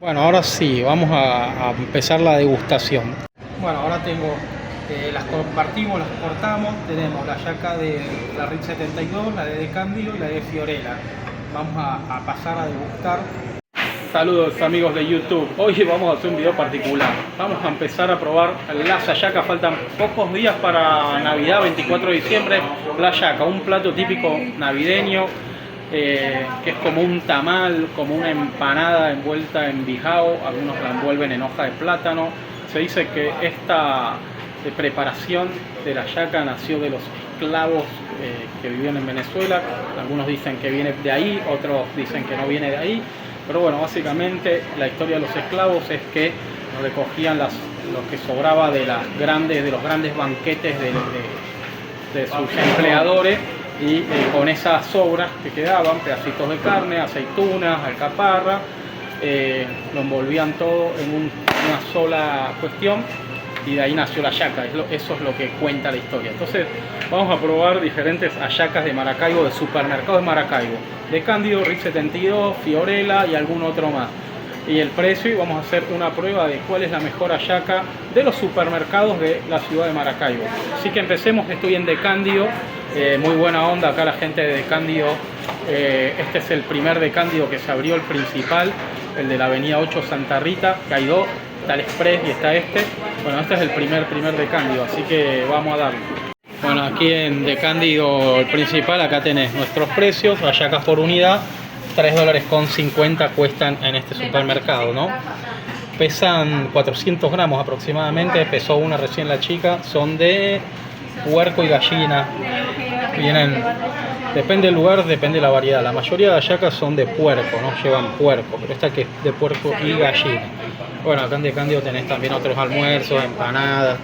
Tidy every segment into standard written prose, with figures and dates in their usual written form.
Bueno, ahora sí, vamos a empezar la degustación. Bueno, ahora tengo, las compartimos, las cortamos. Tenemos la yaca de la RIT 72, la de Cándido y la de Fiorella. Vamos a pasar a degustar. Saludos amigos de YouTube, hoy vamos a hacer un video particular. Vamos a empezar a probar las hallacas, faltan pocos días para Navidad, 24 de diciembre. La hallaca, un plato típico navideño, que es como un tamal, como una empanada envuelta en bijao, algunos la envuelven en hoja de plátano. Se dice que esta preparación de la hallaca nació de los esclavos que vivían en Venezuela. Algunos dicen que viene de ahí, otros dicen que no viene de ahí. Pero bueno, básicamente la historia de los esclavos es que recogían lo que sobraba de los grandes banquetes de sus empleadores y con esas sobras que quedaban, pedacitos de carne, aceitunas, alcaparra, lo envolvían todo en una sola cuestión y de ahí nació la hallaca. Eso es lo que cuenta la historia. Entonces vamos a probar diferentes hallacas de Maracaibo, de supermercado de Maracaibo, de Cándido, RIT 72, Fiorella y algún otro más. Y el precio, y vamos a hacer una prueba de cuál es la mejor hallaca de los supermercados de la ciudad de Maracaibo. Así que empecemos. Estoy en De Cándido, muy buena onda acá la gente de De Cándido. Este es el primer De Cándido que se abrió, el principal, el de la avenida 8 Santa Rita, que hay dos, está el Express y está este. Bueno, este es el primer De Cándido, así que vamos a darle. Bueno, aquí en De Cándido, el principal, acá tenés nuestros precios, hallacas por unidad, $3.50 cuestan en este supermercado, ¿no? Pesan 400 gramos aproximadamente, pesó una recién la chica, son de puerco y gallina. Vienen, depende del lugar, depende de la variedad. La mayoría de hallacas son de puerco, no llevan puerco, pero esta que es de puerco y gallina. Bueno, acá en De Cándido tenés también otros almuerzos, empanadas.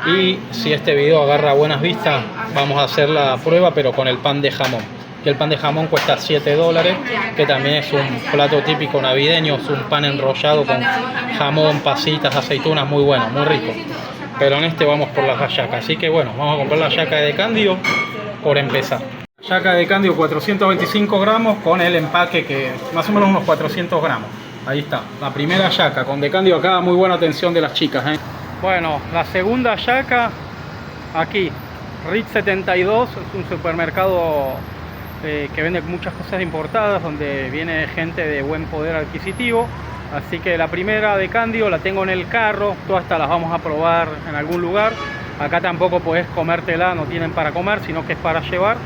Y si este video agarra buenas vistas, vamos a hacer la prueba, pero con el pan de jamón. Que el pan de jamón cuesta $7, que también es un plato típico navideño, es un pan enrollado con jamón, pasitas, aceitunas, muy bueno, muy rico. Pero en este vamos por las hallacas, así que bueno, vamos a comprar la hallaca de Cándido por empezar. Hallaca de Cándido 425 gramos con el empaque que más o menos unos 400 gramos. Ahí está, la primera hallaca con De Cándido acá, muy buena atención de las chicas, ¿eh? Bueno, la segunda hallaca aquí, RIT 72, es un supermercado que vende muchas cosas importadas, donde viene gente de buen poder adquisitivo. Así que la primera de Cándido la tengo en el carro, todas estas las vamos a probar en algún lugar. Acá tampoco podés comértela, no tienen para comer, sino que es para llevar.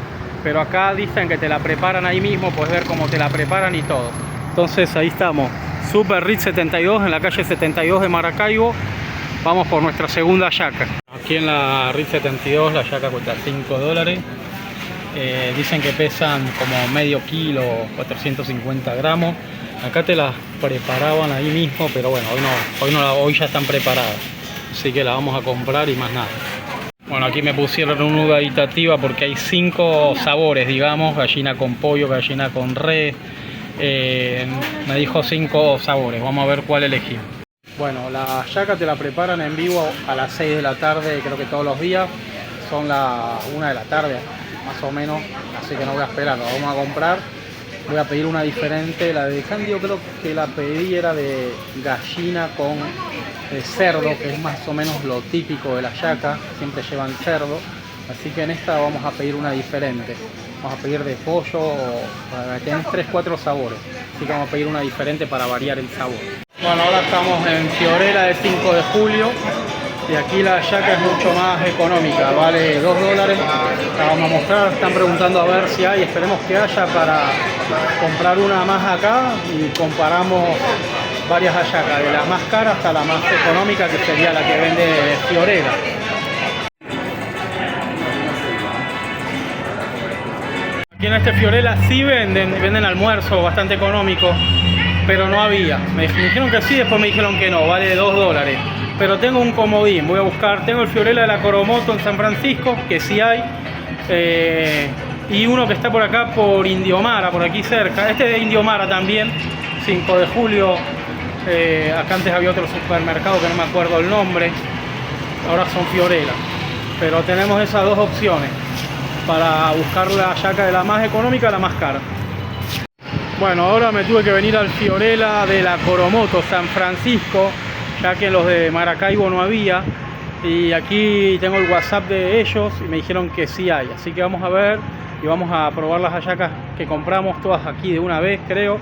Pero acá dicen que te la preparan ahí mismo, podés ver cómo te la preparan y todo. Entonces ahí estamos, Super RIT 72 en la calle 72 de Maracaibo. Vamos por nuestra segunda hallaca. Aquí en la RIT 72 la hallaca cuesta $5. Dicen que pesan como medio kilo, 450 gramos. Acá te las preparaban ahí mismo, pero bueno, hoy ya están preparadas. Así que la vamos a comprar y más nada. Bueno, aquí me pusieron una duditativa porque hay 5 sabores, digamos, gallina con pollo, gallina con res. Me dijo 5 sabores, vamos a ver cuál elegimos. Bueno, la hallaca te la preparan en vivo a las 6 de la tarde, creo que todos los días. Son las 1 de la tarde, más o menos, así que no voy a esperar, la vamos a comprar. Voy a pedir una diferente, la de Cándido creo que la pedí era de gallina con cerdo, que es más o menos lo típico de la hallaca, siempre llevan cerdo. Así que en esta vamos a pedir una diferente. Vamos a pedir de pollo, tenés 3-4 sabores, así que vamos a pedir una diferente para variar el sabor. Bueno, ahora estamos en Fiorella de 5 de julio y aquí la hallaca es mucho más económica, vale $2. La vamos a mostrar, están preguntando a ver si hay, esperemos que haya para comprar una más acá y comparamos varias hallacas, de la más cara hasta la más económica, que sería la que vende Fiorella. Aquí en este Fiorella sí venden almuerzo bastante económico, pero no había. Me dijeron que sí, después me dijeron que no, vale $2. Pero tengo un comodín, voy a buscar, tengo el Fiorella de la Coromoto en San Francisco, que sí hay, y uno que está por acá por Indiomara, por aquí cerca. Este es de Indiomara también, 5 de julio. Acá antes había otro supermercado que no me acuerdo el nombre, ahora son Fiorella. Pero tenemos esas dos opciones para buscar la hallaca de la más económica a la más cara. Bueno, ahora me tuve que venir al Fiorella de la Coromoto, San Francisco, ya que en los de Maracaibo no había. Y aquí tengo el WhatsApp de ellos y me dijeron que sí hay. Así que vamos a ver y vamos a probar las hallacas que compramos todas aquí de una vez, creo.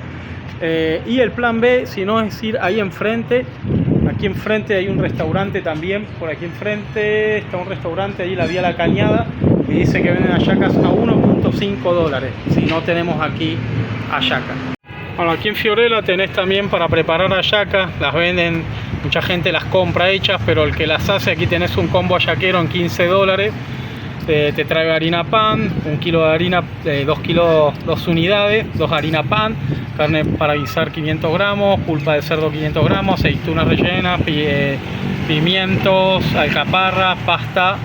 Y el plan B, si no, es ir ahí enfrente. Aquí enfrente hay un restaurante también. Por aquí enfrente está un restaurante, ahí la vía La Cañada. Y dice que venden hallacas a $1.5 si no tenemos aquí hallacas. Bueno, aquí en Fiorella tenés también para preparar hallacas. Las venden, mucha gente las compra hechas, pero el que las hace, aquí tenés un combo hallaquero en $15. Te trae harina pan, 1 kilo de harina, 2 kilos, 2 unidades, 2 harina pan, carne para guisar 500 gramos, pulpa de cerdo 500 gramos, aceitunas rellenas, pimientos, alcaparras, pasitas,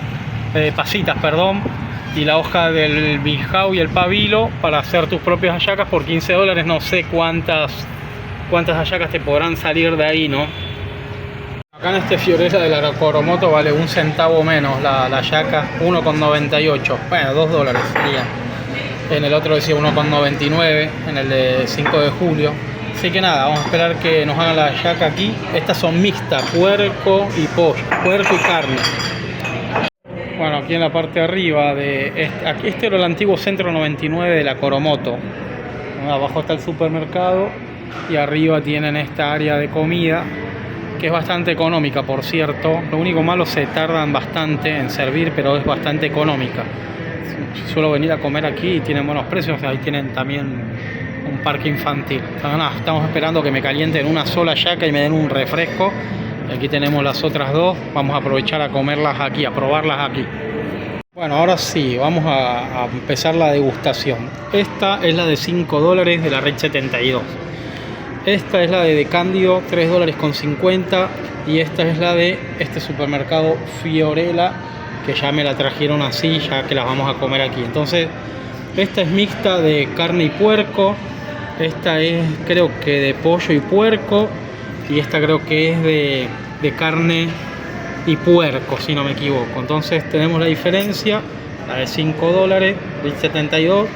y la hoja del bijao y el pabilo para hacer tus propias hallacas por $15. No sé cuántas hallacas te podrán salir de ahí, ¿no? Acá en este Fiorella de la Coromoto vale 1 centavo menos la hallaca, 1,98. Bueno, $2 sería. En el otro decía 1,99, en el de 5 de julio. Así que nada, vamos a esperar que nos hagan la hallaca aquí. Estas son mixtas, puerco y pollo, puerco y carne. Bueno, aquí en la parte de arriba de este era el antiguo Centro 99 de la Coromoto. Abajo está el supermercado y arriba tienen esta área de comida, que es bastante económica, por cierto. Lo único malo, se tardan bastante en servir, pero es bastante económica. Suelo venir a comer aquí y tienen buenos precios. Ahí tienen también un parque infantil. Estamos esperando que me calienten una sola hallaca y me den un refresco. Aquí tenemos las otras dos. Vamos a aprovechar a comerlas aquí, a probarlas aquí. Bueno, ahora sí, vamos a empezar la degustación. Esta es la de $5 de la Red 72. Esta es la de Candio, $3,50. Y esta es la de este supermercado Fiorella, que ya me la trajeron así, ya que las vamos a comer aquí. Entonces, esta es mixta de carne y puerco. Esta es, creo que de pollo y puerco. Y esta creo que es de carne y puerco, si no me equivoco. Entonces tenemos la diferencia. La de $5, Red 72.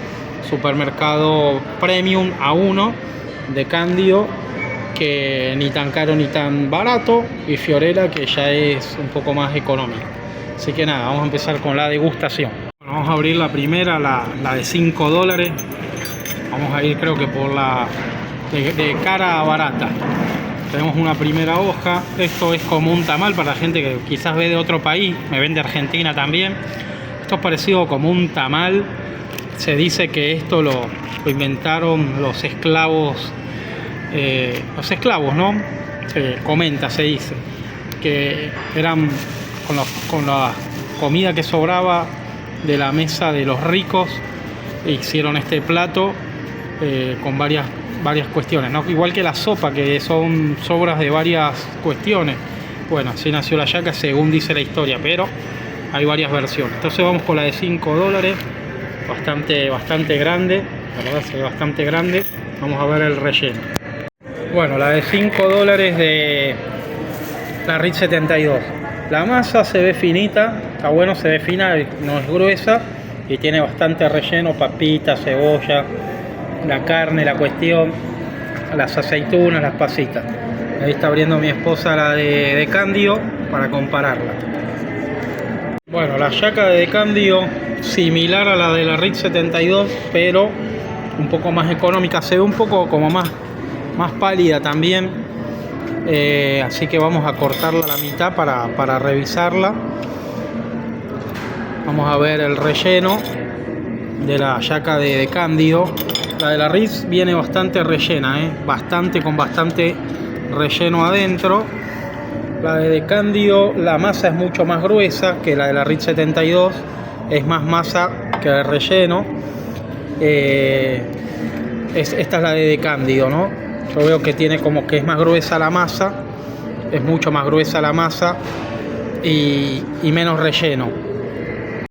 Supermercado Premium A1 de Candio, que ni tan caro ni tan barato, y Fiorella, que ya es un poco más económico. Así que nada, vamos a empezar con la degustación. Bueno, vamos a abrir la primera, la de $5. Vamos a ir, creo que por la de cara a barata. Tenemos una primera hoja. Esto es como un tamal para la gente que quizás ve de otro país. Me ven de Argentina también. Esto es parecido como un tamal. Se dice que esto lo inventaron los esclavos, ¿no? Se comenta, se dice, que eran con la comida que sobraba de la mesa de los ricos, hicieron este plato con varias cuestiones, ¿no? Igual que la sopa, que son sobras de varias cuestiones. Bueno, así nació la hallaca según dice la historia, pero hay varias versiones. Entonces vamos con la de $5. Bastante grande, la verdad se ve bastante grande. Vamos a ver el relleno. Bueno, la de $5 de la Red 72. La masa se ve finita, está bueno, se ve fina, no es gruesa y tiene bastante relleno, papitas, cebolla, la carne, la cuestión, las aceitunas, las pasitas. Ahí está abriendo mi esposa la de Candio para compararla. Bueno, la hallaca de Candio similar a la de la Red 72, pero un poco más económica. Se ve un poco como más pálida también. Así que vamos a cortarla a la mitad para revisarla. Vamos a ver el relleno de la hallaca de Candio. La de la Red viene bastante rellena, con bastante relleno adentro. La de Candio, la masa es mucho más gruesa que la de la Red 72. Es más masa que el relleno. Esta es la de Candio, ¿no? Yo veo que tiene como que es más gruesa la masa. Es mucho más gruesa la masa y menos relleno.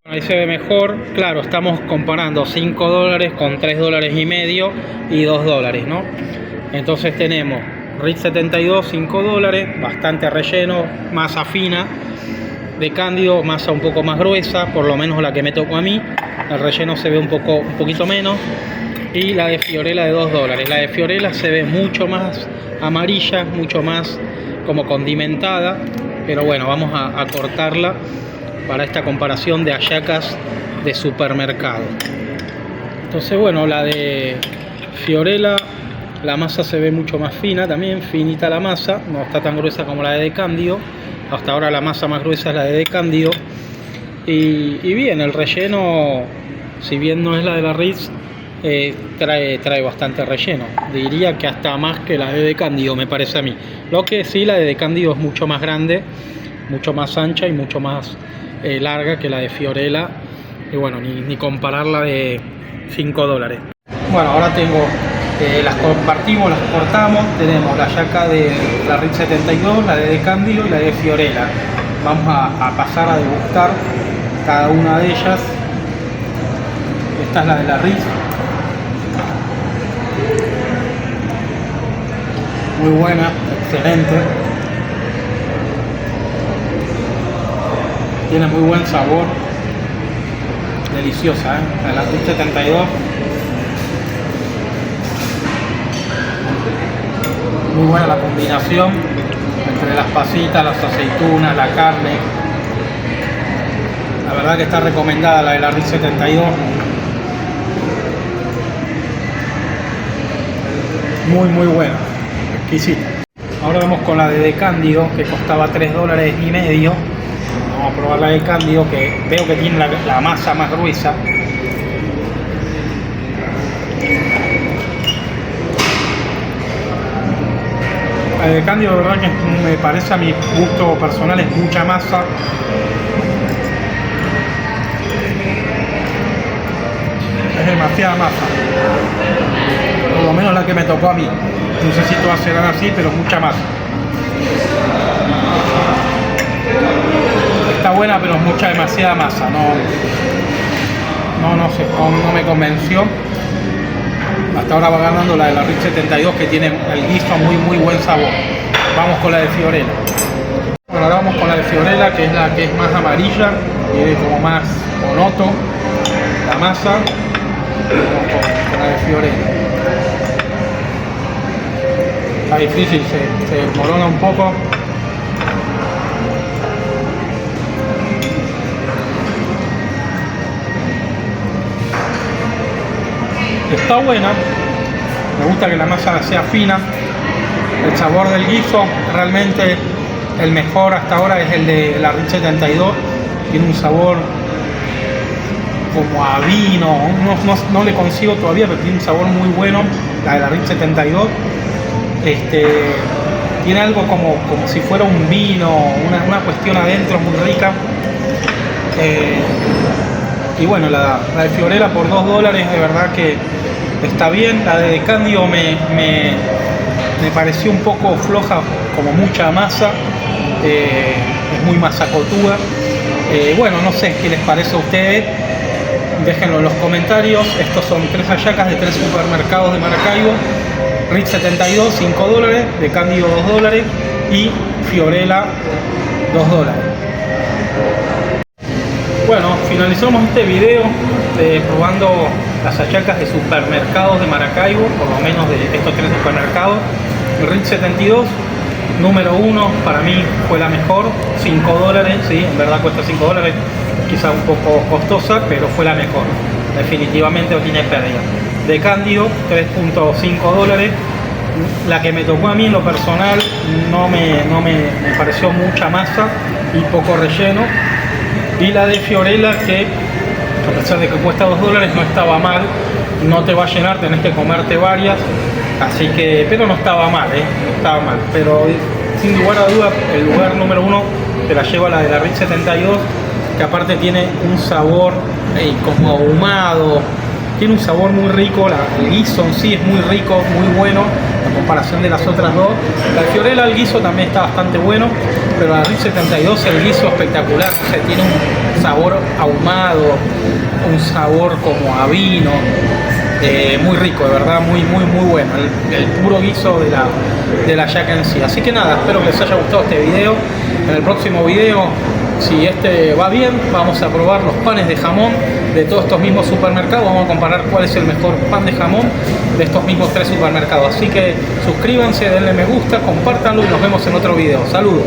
Ahí se ve mejor. Claro, estamos comparando $5 con $3,50 y $2, ¿no? Entonces tenemos Red 72, $5, bastante relleno, masa fina. De Candio, masa un poco más gruesa, por lo menos la que me tocó a mí. El relleno se ve un poquito menos. y la de Fiorella de $2. La de Fiorella se ve mucho más amarilla, mucho más como condimentada, pero bueno, vamos a cortarla para esta comparación de hallacas de supermercado. Entonces bueno, la de Fiorella, la masa se ve mucho más fina también, finita la masa, no está tan gruesa como la de Cándido. Hasta ahora la masa más gruesa es la de Cándido. Y bien, el relleno, si bien no es la de la Ritz, trae bastante relleno. Diría que hasta más que la de Cándido, me parece a mí. Lo que sí, la de Cándido es mucho más grande, mucho más ancha y mucho más larga que la de Fiorella. Y bueno, ni compararla de $5. Bueno, ahora tengo, las compartimos, las cortamos. Tenemos la hallaca de la Ritz 72, la de Cándido y la de Fiorella. Vamos a pasar a degustar cada una de ellas. Esta es la de la Ritz. Muy buena, excelente. Tiene muy buen sabor. Deliciosa, ¿eh? La Ritz 72. Muy buena la combinación entre las pasitas, las aceitunas, la carne. La verdad que está recomendada la de la Ritz 72. Muy buena, exquisita. Ahora vamos con la de Cándido, que costaba $3.50. Vamos a probar la de Cándido, que veo que tiene la masa más gruesa. La de Cándido, de verdad que me parece, a mi gusto personal, es mucha masa. Es demasiada masa. Por lo menos la que me tocó a mí. No sé si todas serán así, pero mucha masa. Está buena, pero demasiada masa. No sé, no me convenció. Hasta ahora va ganando la de la Ritz 72, que tiene el guiso muy buen sabor. Vamos con la de Fiorella. Bueno, ahora vamos con la de Fiorella, que es la que es más amarilla, tiene como más monoto la masa. Vamos con la de Fiorella. Está difícil, se desmorona un poco. Está buena, me gusta que la masa sea fina. El sabor del guiso, realmente el mejor hasta ahora es el de la Ritz 72. Tiene un sabor como a vino, no le consigo todavía, pero tiene un sabor muy bueno la de la Ritz 72. Tiene algo como si fuera un vino, una cuestión adentro muy rica. Y bueno, la de Fiorella por $2, de verdad que está bien. La de Cándido me pareció un poco floja, como mucha masa. Es muy masacotuda. Bueno, no sé qué les parece a ustedes. Déjenlo en los comentarios. Estos son 3 hallacas de 3 supermercados de Maracaibo. Ritz 72, $5, de Cándido $2 y Fiorella $2. Bueno, finalizamos este video probando las hallacas de supermercados de Maracaibo, por lo menos de estos 3 supermercados. Ritz 72, número 1, para mí fue la mejor, $5, sí, en verdad cuesta $5, quizá un poco costosa, pero fue la mejor, definitivamente no tiene pérdida. De Cándido, $3.5. La que me tocó a mí en lo personal no me pareció mucha masa y poco relleno. Y la de Fiorella, que a pesar de que cuesta $2, no estaba mal. No te va a llenar, tenés que comerte varias. Así que, pero no estaba mal, no estaba mal. Pero sin lugar a duda, el lugar número 1 te la lleva la de la Ritz 72, que aparte tiene un sabor como ahumado. Tiene un sabor muy rico, el guiso en sí es muy rico, muy bueno, en comparación de las otras dos. La de Fiorella, el guiso también está bastante bueno, pero la Ritz 72, el guiso espectacular, o sea, tiene un sabor ahumado, un sabor como a vino, muy rico, de verdad, muy bueno, el puro guiso de la hallaca en sí. Así que nada, espero que les haya gustado este video. En el próximo video Si este va bien, vamos a probar los panes de jamón de todos estos mismos supermercados. Vamos a comparar cuál es el mejor pan de jamón de estos mismos 3 supermercados. Así que suscríbanse, denle me gusta, compártanlo y nos vemos en otro video. Saludos.